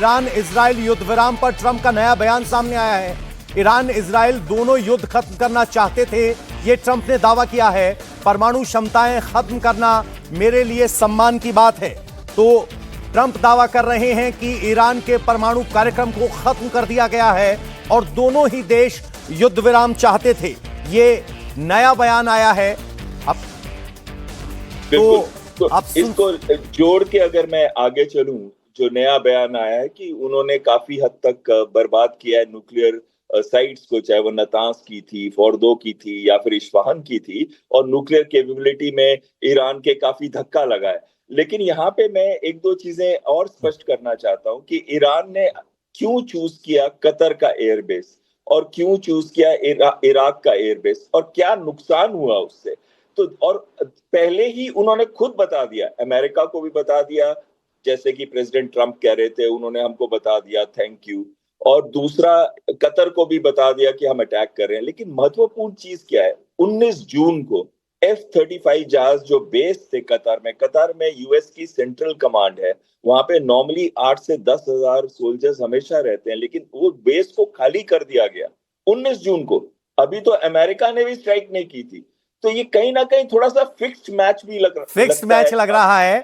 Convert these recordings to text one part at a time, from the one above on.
Iran Israel युद्ध विराम पर ट्रंप का नया बयान सामने आया है। ईरान इजराइल दोनों युद्ध खत्म करना चाहते थे, ये ट्रंप ने दावा किया है। परमाणु क्षमताएं खत्म करना मेरे लिए सम्मान की बात है। तो ट्रंप दावा कर रहे हैं कि ईरान के परमाणु कार्यक्रम को खत्म कर दिया गया है और दोनों ही देश युद्ध विराम चाहते थे। ये नया बयान आया है। अब तो इसको जोड़ के अगर मैं आगे चलूं, जो नया बयान आया है कि उन्होंने काफी हद तक बर्बाद किया है न्यूक्लियर साइट्स को, चाहे वो नतांस की थी, फोर्दो की थी या फिर इस्फहान की थी, और न्यूक्लियर कैपेबिलिटी में ईरान के काफी धक्का लगा है। लेकिन यहाँ पे मैं एक दो चीजें और स्पष्ट करना चाहता हूँ कि ईरान ने क्यों चूज किया कतर का एयरबेस और क्यों चूज किया इराक का एयरबेस और क्या नुकसान हुआ उससे। तो और पहले ही उन्होंने खुद बता दिया, अमेरिका को भी बता दिया, जैसे कि प्रेसिडेंट ट्रंप कह रहे थे, उन्होंने हमको बता दिया थैंक यू, और दूसरा कतर को भी बता दिया कि हम अटैक कर रहे हैं। लेकिन महत्वपूर्ण चीज क्या है, 19 जून को F-35 जहाज जो बेस थे कतर में यूएस की सेंट्रल कमांड है, वहां पे नॉर्मली 8 से 10 हजार सोल्जर्स हमेशा रहते हैं, लेकिन वो बेस को खाली कर दिया गया 19 जून को। अभी तो अमेरिका ने भी स्ट्राइक नहीं की थी। तो ये कहीं ना कहीं थोड़ा सा फिक्स्ड मैच भी लग रहा है।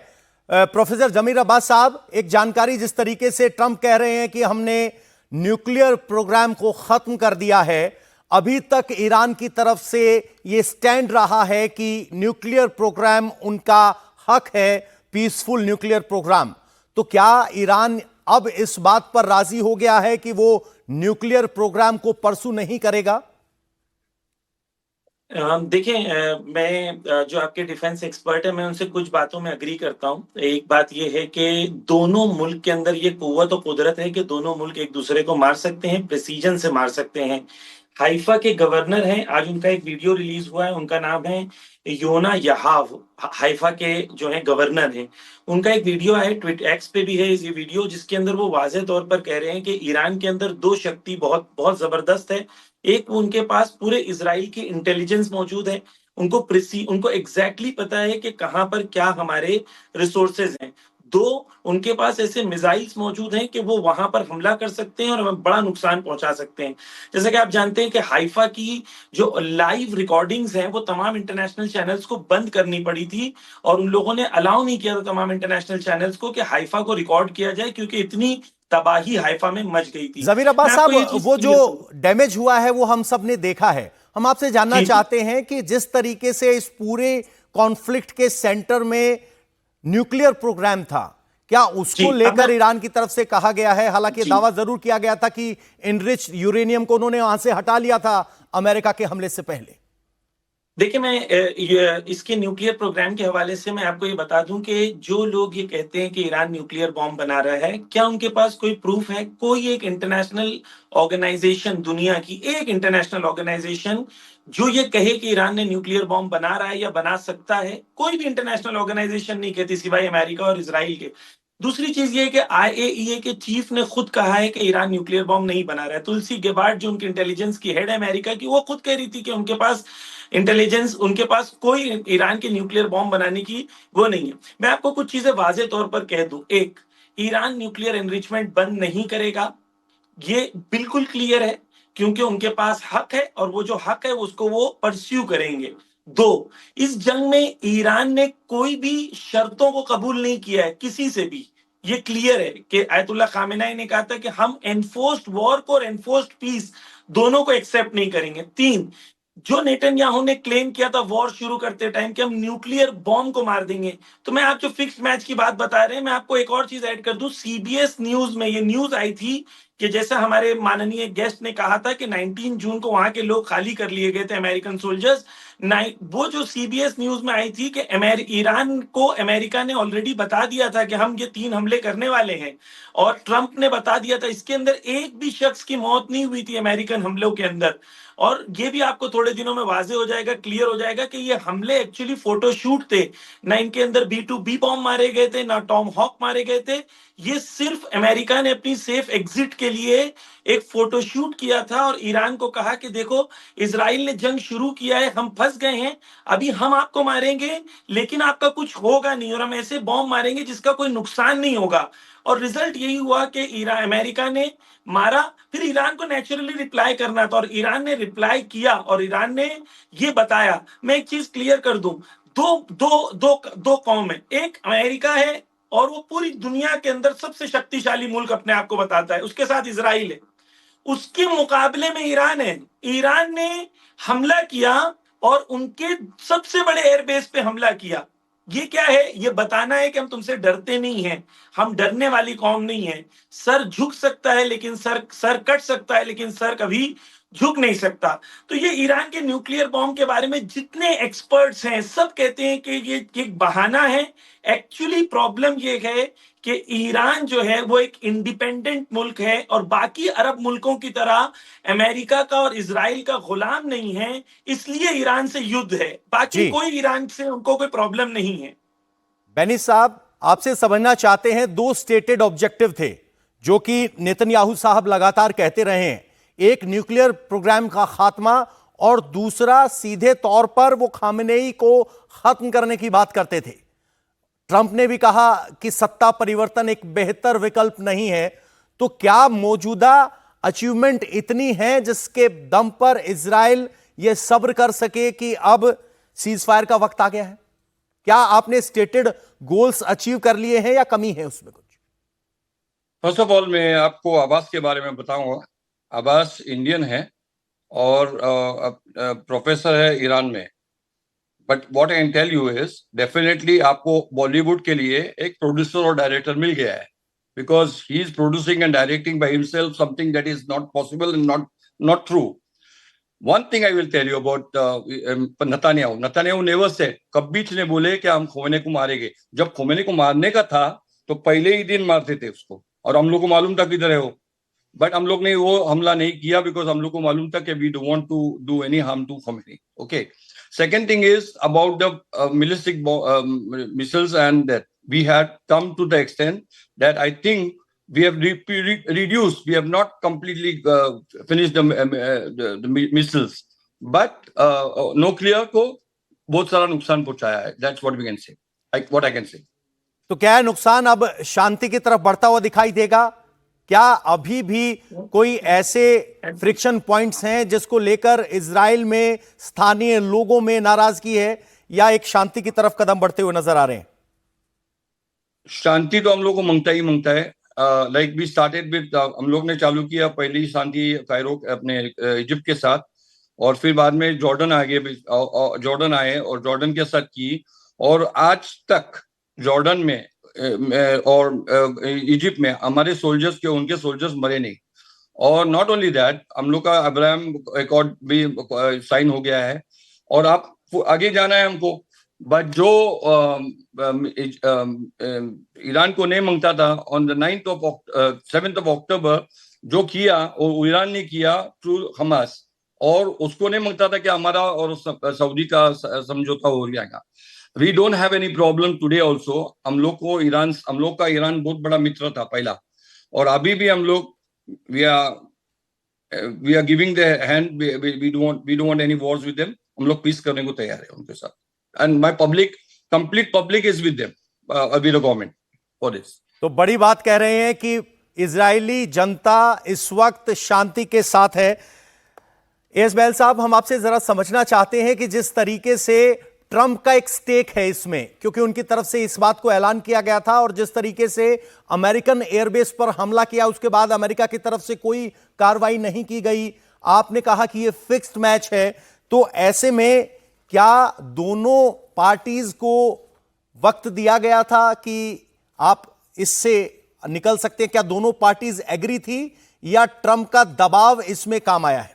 प्रोफेसर जमीर अब्बास साहब, एक जानकारी, जिस तरीके से ट्रंप कह रहे हैं कि हमने न्यूक्लियर प्रोग्राम को खत्म कर दिया है, अभी तक ईरान की तरफ से यह स्टैंड रहा है कि न्यूक्लियर प्रोग्राम उनका हक है, पीसफुल न्यूक्लियर प्रोग्राम। तो क्या ईरान अब इस बात पर राजी हो गया है कि वो न्यूक्लियर प्रोग्राम को परसू नहीं करेगा? देखिए, मैं जो आपके डिफेंस एक्सपर्ट है, मैं उनसे कुछ बातों में अग्री करता हूं। एक बात यह है कि दोनों मुल्क के अंदर ये कुव्वत और कुदरत है कि दोनों मुल्क एक दूसरे को मार सकते हैं, प्रिसीजन से मार सकते हैं। हाइफा के गवर्नर हैं, आज उनका एक वीडियो रिलीज हुआ है, उनका नाम है योना यहाव, हाइफा के जो है गवर्नर हैं। उनका एक वीडियो है, ट्विट एक्स पे भी है ये वीडियो, जिसके अंदर वो वाज़ेह तौर पर कह रहे हैं कि ईरान के अंदर दो शक्ति बहुत बहुत जबरदस्त है। एक, उनके पास पूरे इजराइल की इंटेलिजेंस मौजूद है, उनको एग्जैक्टली पता है कि कहां पर क्या हमारे रिसोर्सेज हैं। दो, उनके पास ऐसे मिसाइल्स मौजूद हैं कि वो वहां पर हमला कर सकते हैं और हमें बड़ा नुकसान पहुंचा सकते हैं। जैसे कि आप जानते हैं कि हाइफा की जो लाइव रिकॉर्डिंग्स हैं वो तमाम इंटरनेशनल चैनल्स को बंद करनी पड़ी थी, और उन लोगों ने अलाउ नहीं किया था तमाम इंटरनेशनल चैनल्स को कि हाइफा को रिकॉर्ड किया जाए, क्योंकि इतनी तबाही हाइफा में मच गई थी। जमीर अब्बास साहब, वो जो डैमेज हुआ है वो हम सब ने देखा है। हम आपसे जानना चाहते हैं कि जिस तरीके से इस पूरे कॉन्फ्लिक्ट के सेंटर में न्यूक्लियर प्रोग्राम था, क्या उसको लेकर ईरान की तरफ से कहा गया है? हालांकि दावा जरूर किया गया था कि इनरिच यूरेनियम को उन्होंने वहां से हटा लिया था अमेरिका के हमले से पहले। देखिए, मैं इसके न्यूक्लियर प्रोग्राम के हवाले से मैं आपको ये बता दूं कि जो लोग ये कहते हैं कि ईरान न्यूक्लियर बॉम्ब बना रहा है, क्या उनके पास कोई प्रूफ है? कोई एक इंटरनेशनल ऑर्गेनाइजेशन, दुनिया की एक इंटरनेशनल ऑर्गेनाइजेशन जो ये कहे कि ईरान ने न्यूक्लियर बॉम्ब बना रहा है या बना सकता है, कोई भी इंटरनेशनल ऑर्गेनाइजेशन नहीं कहती, सिवाय अमेरिका और इसराइल के। दूसरी चीज ये है कि IAEA के चीफ ने खुद कहा है कि ईरान न्यूक्लियर बॉम्ब नहीं बना रहा है। तुलसी गेबार्ड, जो उनकी इंटेलिजेंस की हेड है अमेरिका की, वो खुद कह रही थी कि उनके पास इंटेलिजेंस, उनके पास कोई ईरान के न्यूक्लियर बॉम्ब बनाने की वो नहीं है। मैं आपको कुछ चीजें वाजे तौर पर कह दूं। एक, ईरान न्यूक्लियर एनरिचमेंट बंद नहीं करेगा, ये बिल्कुल क्लियर है, क्योंकि उनके पास हक है और वो जो हक है उसको वो परस्यू करेंगे। दो, इस जंग में ईरान ने कोई भी शर्तों को कबूल नहीं किया है किसी से भी। ये क्लियर है कि आयतुल्लाह खामेनेई ने कहा था कि हम एनफोर्स्ड वॉर को और एनफोर्स्ड पीस दोनों को एक्सेप्ट नहीं करेंगे। तीन, जो नेतन्याहू ने क्लेम किया था वॉर शुरू करते टाइम कि हम न्यूक्लियर बॉम्ब को मार देंगे, तो मैं आप जो फिक्स्ड मैच की बात बता रहे हैं, मैं आपको एक और चीज ऐड कर दूं। CBS न्यूज में ये न्यूज आई थी कि जैसा हमारे माननीय गेस्ट ने कहा था कि 19 जून को वहां के लोग खाली कर लिए गए थे, अमेरिकन सोल्जर्स। वो जो CBS न्यूज में आई थी कि ईरान को अमेरिका ने ऑलरेडी बता दिया था कि हम ये 3 हमले करने वाले हैं, और ट्रंप ने बता दिया था। इसके अंदर एक भी शख्स की मौत नहीं हुई थी अमेरिकन हमलों के अंदर। और ये भी आपको थोड़े दिनों में वाजे हो जाएगा, क्लियर हो जाएगा कि ये हमले एक्चुअली फोटोशूट थे, ना इनके अंदर B2B बॉम्ब मारे गए थे, ना टॉम हॉक मारे गए थे। ये सिर्फ अमेरिका ने अपनी सेफ एग्जिट के के लिए एक फोटोशूट किया था और ईरान को कहा कि देखो इजराइल ने जंग शुरू किया है, हम फंस गए हैं, अभी हम आपको मारेंगे लेकिन आपका कुछ होगा नहीं और हम ऐसे बॉम्ब मारेंगे जिसका कोई नुकसान नहीं होगा। और रिजल्ट यही हुआ कि ईरान अमेरिका ने मारा, फिर ईरान को नेचुरली रिप्लाई करना था और ईरान ने रिप्लाई किया और ईरान ने ये बताया। मैं एक चीज क्लियर कर दूं, दो दो दो दो कौम है, एक अमेरिका है और वो पूरी दुनिया के अंदर सबसे शक्तिशाली मुल्क अपने आप को बताता है, उसके साथ इजराइल है, उसके मुकाबले में ईरान है। ईरान ने हमला किया और उनके सबसे बड़े एयरबेस पे हमला किया। ये क्या है? ये बताना है कि हम तुमसे डरते नहीं हैं, हम डरने वाली कौम नहीं है। सर झुक सकता है लेकिन सर कट सकता है लेकिन सर कभी झुक नहीं सकता। तो ये ईरान के न्यूक्लियर बॉम्ब के बारे में जितने एक्सपर्ट्स हैं सब कहते हैं कि ये एक बहाना है। एक्चुअली प्रॉब्लम ये है कि ईरान जो है वो एक इंडिपेंडेंट मुल्क है और बाकी अरब मुल्कों की तरह अमेरिका का और इजराइल का गुलाम नहीं है, इसलिए ईरान से युद्ध है। बाकी जी कोई ईरान से उनको कोई प्रॉब्लम नहीं है। बेनी साहब, आपसे समझना चाहते हैं, दो स्टेटेड ऑब्जेक्टिव थे जो कि नेतन्याहू साहब लगातार कहते रहे हैं, एक न्यूक्लियर प्रोग्राम का खात्मा और दूसरा सीधे तौर पर वो खामेनेई को खत्म करने की बात करते थे। ट्रंप ने भी कहा कि सत्ता परिवर्तन एक बेहतर विकल्प नहीं है। तो क्या मौजूदा अचीवमेंट इतनी है जिसके दम पर इजराइल यह सब्र कर सके कि अब सीज फायर का वक्त आ गया है? क्या आपने स्टेटेड गोल्स अचीव कर लिए हैं या कमी है उसमें कुछ? फर्स्ट ऑफ ऑल मैं आपको अब्बास के बारे में बताऊंगा। अब्बास इंडियन है और प्रोफेसर है ईरान में। But what I can tell you is definitely आपको बॉलीवुड के लिए एक प्रोड्यूसर और डायरेक्टर मिल गया है, because he is producing and directing by himself something that is not possible and not true. One thing I will tell you about Netanyahu. Netanyahu never said, कब्बीच ने बोले कि हम खोमेनी को मारेंगे। जब खोमेनी को मारने का था तो पहले ही दिन मारते थे उसको, और हम लोग को मालूम था किधर है वो। बट हम लोग ने वो हमला नहीं किया बिकॉज हम लोग को मालूम था कि we don't want to do any harm to Khomeini. Okay, second thing is about the ballistic missiles, and that we had come to the extent that I think we have reduced. We have not completely finished the missiles, but nuclear को बहुत सारा नुकसान पहुंचाया है। That's what we can say. What I can say. तो क्या नुकसान अब शांति की तरफ बढ़ता हुआ दिखाई देगा? क्या अभी भी कोई ऐसे फ्रिक्शन पॉइंट्स हैं जिसको लेकर इजराइल में स्थानीय लोगों में नाराजगी है, या एक शांति की तरफ कदम बढ़ते हुए नजर आ रहे हैं? शांति तो हम लोग को मांगता ही मांगता है। लाइक वी स्टार्टेड विद, हम लोग ने चालू किया पहली शांति कायरो अपने इजिप्ट के साथ, और फिर बाद में जॉर्डन आए और जॉर्डन के साथ की, और आज तक जॉर्डन में और इजिप्ट में हमारे सोल्जर्स के उनके सोल्जर्स मरे नहीं। और नॉट ओनली दैट, हम लोग का अब्राहम अकॉर्ड भी साइन हो गया है और आप आगे जाना है हमको। बट जो ईरान को नहीं मांगता था on the 7th of October, जो किया वो ईरान ने किया थ्रू हमास, और उसको नहीं मांगता था कि हमारा और सऊदी का समझौता हो जाएगा। We don't have any problem today also. हम लोग का ईरान बहुत बड़ा मित्र था पहला, और अभी भी हम लोग we are giving the hand. We don't want any wars with them. हम लोग पीस करने को तैयार है उनके साथ, and my complete public is with them, with the government for this. तो बड़ी बात कह रहे हैं कि इजरायली जनता इस वक्त शांति के साथ है। एस बैल साहब, हम आपसे जरा समझना चाहते हैं कि जिस तरीके से ट्रंप का एक स्टेक है इसमें, क्योंकि उनकी तरफ से इस बात को ऐलान किया गया था, और जिस तरीके से अमेरिकन एयरबेस पर हमला किया उसके बाद अमेरिका की तरफ से कोई कार्रवाई नहीं की गई। आपने कहा कि यह फिक्स्ड मैच है, तो ऐसे में क्या दोनों पार्टीज को वक्त दिया गया था कि आप इससे निकल सकते हैं? क्या दोनों पार्टीज एग्री थी या ट्रंप का दबाव इसमें काम आया है?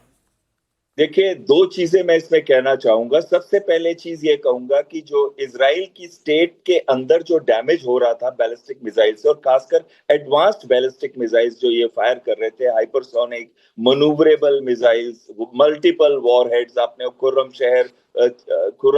देखिए, दो चीजें मैं इसमें कहना चाहूंगा। सबसे पहले चीज ये कहूंगा कि जो इजराइल की स्टेट के अंदर जो डैमेज हो रहा था बैलिस्टिक मिसाइल से, और खासकर एडवांस्ड बैलिस्टिक मिसाइल्स जो ये फायर कर रहे थे, हाइपरसोनिक मनूवरेबल मिसाइल्स, मल्टीपल वॉरहेड्स, आपने खुर्रम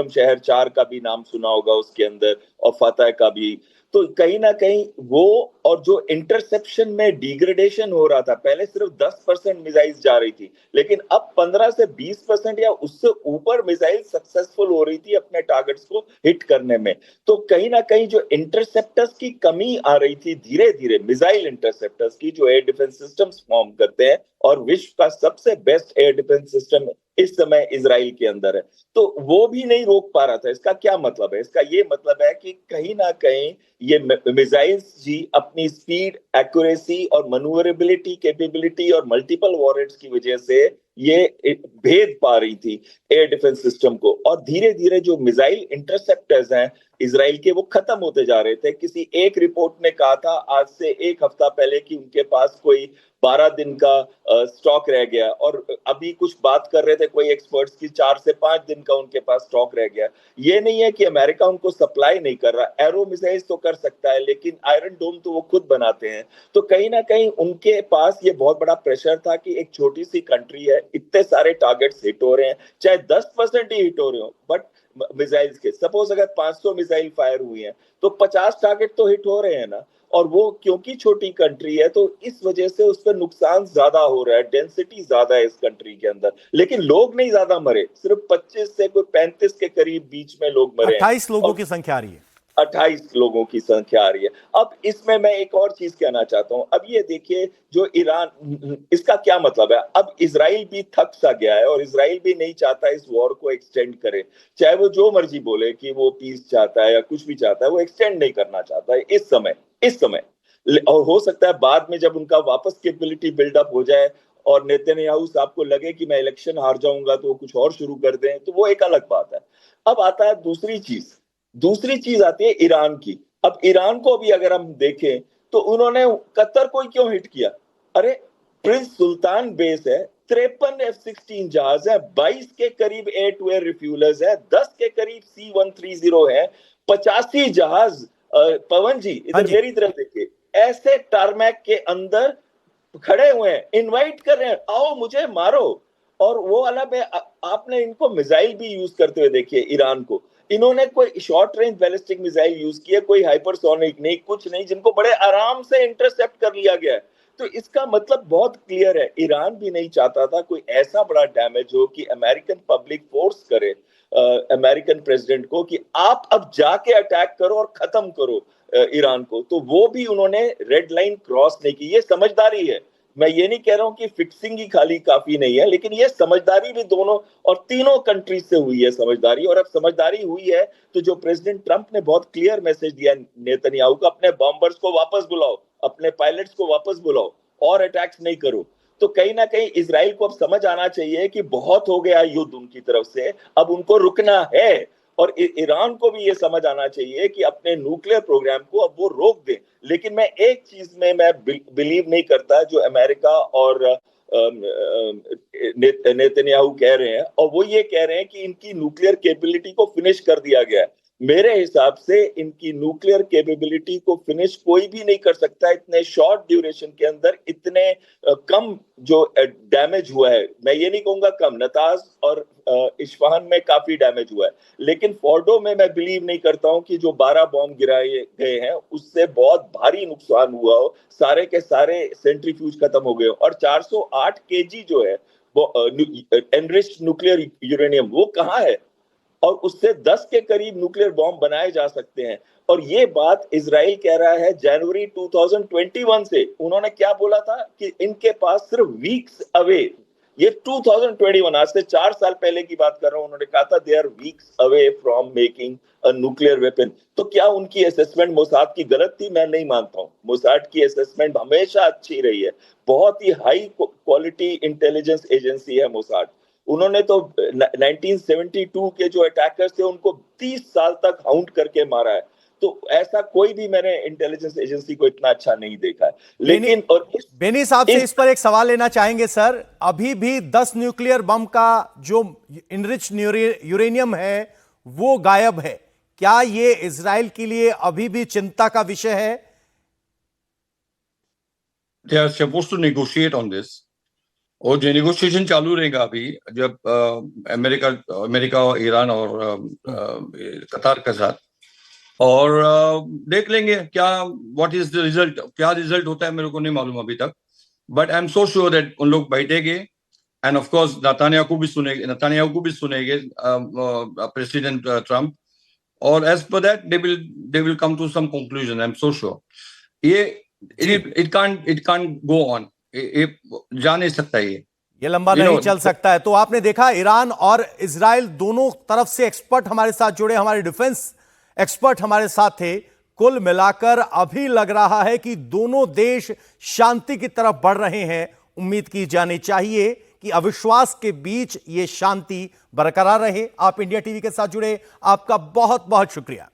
शहर 4 का भी नाम सुना होगा उसके अंदर, और फतह का भी। तो कहीं ना कहीं वो, और जो इंटरसेप्शन में डिग्रेडेशन हो रहा था, पहले सिर्फ 10% मिसाइल्स जा रही थी, लेकिन अब 15 से 20% या उससे ऊपर मिसाइल सक्सेसफुल हो रही थी अपने टारगेट्स को हिट करने में। तो कहीं ना कहीं जो इंटरसेप्टर्स की कमी आ रही थी धीरे धीरे, मिसाइल इंटरसेप्टर्स की, जो एयर डिफेंस सिस्टम्स फॉर्म करते हैं, और विश्व का सबसे बेस्ट एयर डिफेंस सिस्टम इस समय इजराइल के अंदर है, तो वो भी नहीं रोक पा रहा था। इसका क्या मतलब है? इसका ये मतलब है कि कहीं ना कहीं ये मिसाइल्स जी अपनी स्पीड, एक्यूरेसी और मनूवरेबिलिटी कैपेबिलिटी और मल्टीपल वॉरेट्स की वजह से ये भेद पा रही थी एयर डिफेंस सिस्टम को, और धीरे धीरे जो मिसाइल इंटरसेप्टर्स हैं इजराइल के, वो खत्म होते जा रहे थे। किसी एक रिपोर्ट ने कहा था आज से एक हफ्ता पहले कि उनके पास कोई 12 दिन का स्टॉक रह गया, और अभी कुछ बात कर रहे थे कोई एक्सपर्ट्स की 4 से 5 दिन का उनके पास स्टॉक रह गया। ये नहीं है कि अमेरिका उनको सप्लाई नहीं कर रहा, एरो मिसाइल्स तो कर सकता है, लेकिन आयरन डोम तो वो खुद बनाते हैं। तो कहीं ना कहीं उनके पास ये बहुत बड़ा प्रेशर था कि एक छोटी सी कंट्री है, इतने सारे टारगेट्स हिट हो रहे हैं, चाहे 10% ही हिट हो रहे हो, बट मिसाइल्स के सपोज अगर 500 मिसाइल फायर हुई हैं तो 50 टारगेट तो हिट हो रहे हैं ना। और वो क्योंकि छोटी कंट्री है तो इस वजह से उस पर नुकसान ज्यादा हो रहा है, डेंसिटी ज्यादा है इस कंट्री के अंदर, लेकिन लोग नहीं ज्यादा मरे, सिर्फ 25 से कोई 35 के करीब बीच में लोग मरे। 28 लोगों की संख्या आ रही है, 28 लोगों की संख्या आ रही है। अब इसमें मैं एक और चीज कहना चाहता हूं। अब ये देखिए, जो ईरान, इसका क्या मतलब है? अब इजराइल भी थक सा गया है और इजराइल भी नहीं चाहता इस वॉर को एक्सटेंड करे, चाहे वो जो मर्जी बोले कि वो पीस चाहता है या कुछ भी चाहता है, वो एक्सटेंड नहीं करना चाहता है इस समय। और हो सकता है बाद में जब उनका वापस कैपेबिलिटी बिल्डअप हो जाए और नेतन्याहू साहब को लगे कि मैं इलेक्शन हार जाऊंगा तो वो कुछ और शुरू कर दें, तो वो एक अलग बात है। अब आता है दूसरी चीज आती है ईरान की। अब ईरान को भी अगर हम देखें तो उन्होंने कतर को क्यों हिट किया? अरे प्रिंस सुल्तान बेस है, 53 F-16 जहाज है, 22 के करीब एयर टू एयर रिफ्यूलर्स है, 10 के करीब C-130 है, 85 जहाज। पवन जी इधर मेरी तरफ देखिए, ऐसे टारमैक के अंदर खड़े हुए हैं, इनवाइट कर रहे हैं, आओ मुझे मारो। और वो अलग है, आपने इनको मिसाइल भी यूज करते हुए देखिए ईरान को। इन्होंने कोई short range ballistic missile use किया, कोई हाइपरसोनिक नहीं, कुछ नहीं, जिनको बड़े आराम से इंटरसेप्ट कर लिया गया है। तो इसका मतलब बहुत क्लियर है, ईरान भी नहीं चाहता था कोई ऐसा बड़ा डैमेज हो कि अमेरिकन पब्लिक फोर्स करे अमेरिकन प्रेसिडेंट को कि आप अब जाके अटैक करो और खत्म करो ईरान को। तो वो भी उन्होंने रेड लाइन क्रॉस नहीं की। ये समझदारी है, मैं ये नहीं कह रहा हूं कि फिक्सिंग ही खाली काफी नहीं है, लेकिन ये समझदारी भी दोनों और तीनों कंट्रीज से हुई है समझदारी। और अब समझदारी हुई है तो जो प्रेसिडेंट ट्रंप ने बहुत क्लियर मैसेज दिया नेतन्याहू को, अपने बॉम्बर्स को वापस बुलाओ, अपने पायलट्स को वापस बुलाओ और अटैक्स नहीं करो। तो कहीं ना कहीं इजराइल को अब समझ आना चाहिए कि बहुत हो गया युद्ध उनकी तरफ से, अब उनको रुकना है। और ईरान को भी ये समझ आना चाहिए कि अपने न्यूक्लियर प्रोग्राम को अब वो रोक दे। लेकिन मैं एक चीज में मैं बिलीव नहीं करता जो अमेरिका और नेतन्याहू कह रहे हैं, और वो ये कह रहे हैं कि इनकी न्यूक्लियर कैपेबिलिटी को फिनिश कर दिया गया है। मेरे हिसाब से इनकी न्यूक्लियर कैपेबिलिटी को फिनिश कोई भी नहीं कर सकता इतने शॉर्ट ड्यूरेशन के अंदर, इतने कम जो डैमेज हुआ है। मैं ये नहीं कहूंगा कम, नताज और इस्फहान में काफी डैमेज हुआ है, लेकिन फोर्डो में मैं बिलीव नहीं करता हूं कि जो 12 बॉम्ब गिराए गए हैं उससे बहुत भारी नुकसान हुआ हो, सारे के सारे सेंट्रीफ्यूज खत्म हो गए हो। और 408 केजी जो है वो एनरिच्ड न्यूक्लियर यूरेनियम, वो कहाँ है? और उससे 10 के करीब न्यूक्लियर बॉम्ब बनाए जा सकते हैं। और ये बात इजराइल कह रहा है जनवरी 2021 से। उन्होंने क्या बोला था कि इनके पास सिर्फ वीक्स अवे, ये 2021 आज से 4 साल पहले की बात कर रहा हूं, उन्होंने कहा था they are weeks away from making a nuclear weapon. तो क्या उनकी असेसमेंट मोसाद की गलत थी? मैं नहीं मानता हूं। मोसाद की असेसमेंट हमेशा अच्छी रही है, बहुत ही हाई क्वालिटी इंटेलिजेंस एजेंसी है मोसाद। उन्होंने तो 1972 के जो अटैकर्स थे उनको 30 साल तक हाउंड करके मारा है। तो ऐसा कोई भी मैंने इंटेलिजेंस एजेंसी को इतना अच्छा नहीं देखा है। लेकिन और बेनी साहब से इस पर एक सवाल लेना चाहेंगे सर। अभी भी 10 न्यूक्लियर बम का जो इनरिच यूरेनियम है वो गायब है। क्या ये इजराइल के लिए अभी भी चिंता का विषय है? They are supposed to negotiate on this. और जो नेगोशिएशन चालू रहेगा अभी, जब अमेरिका और ईरान और कतार के साथ, और देख लेंगे क्या व्हाट इज द रिजल्ट, क्या रिजल्ट होता है मेरे को नहीं मालूम अभी तक, but I am so sure that उन लोग बैठेंगे एंड ऑफ कोर्स नेतान्याहू को भी सुनेंगे प्रेसिडेंट ट्रम्प, और as per that they will come to some conclusion, I am so sure. ये इट कांट गो ऑन, ये जा नहीं सकता ये लंबा नहीं चल सकता है। तो आपने देखा ईरान और इजराइल दोनों तरफ से एक्सपर्ट हमारे साथ जुड़े, हमारे डिफेंस एक्सपर्ट हमारे साथ थे। कुल मिलाकर अभी लग रहा है कि दोनों देश शांति की तरफ बढ़ रहे हैं। उम्मीद की जानी चाहिए कि अविश्वास के बीच ये शांति बरकरार रहे। आप इंडिया टीवी के साथ जुड़े, आपका बहुत बहुत शुक्रिया।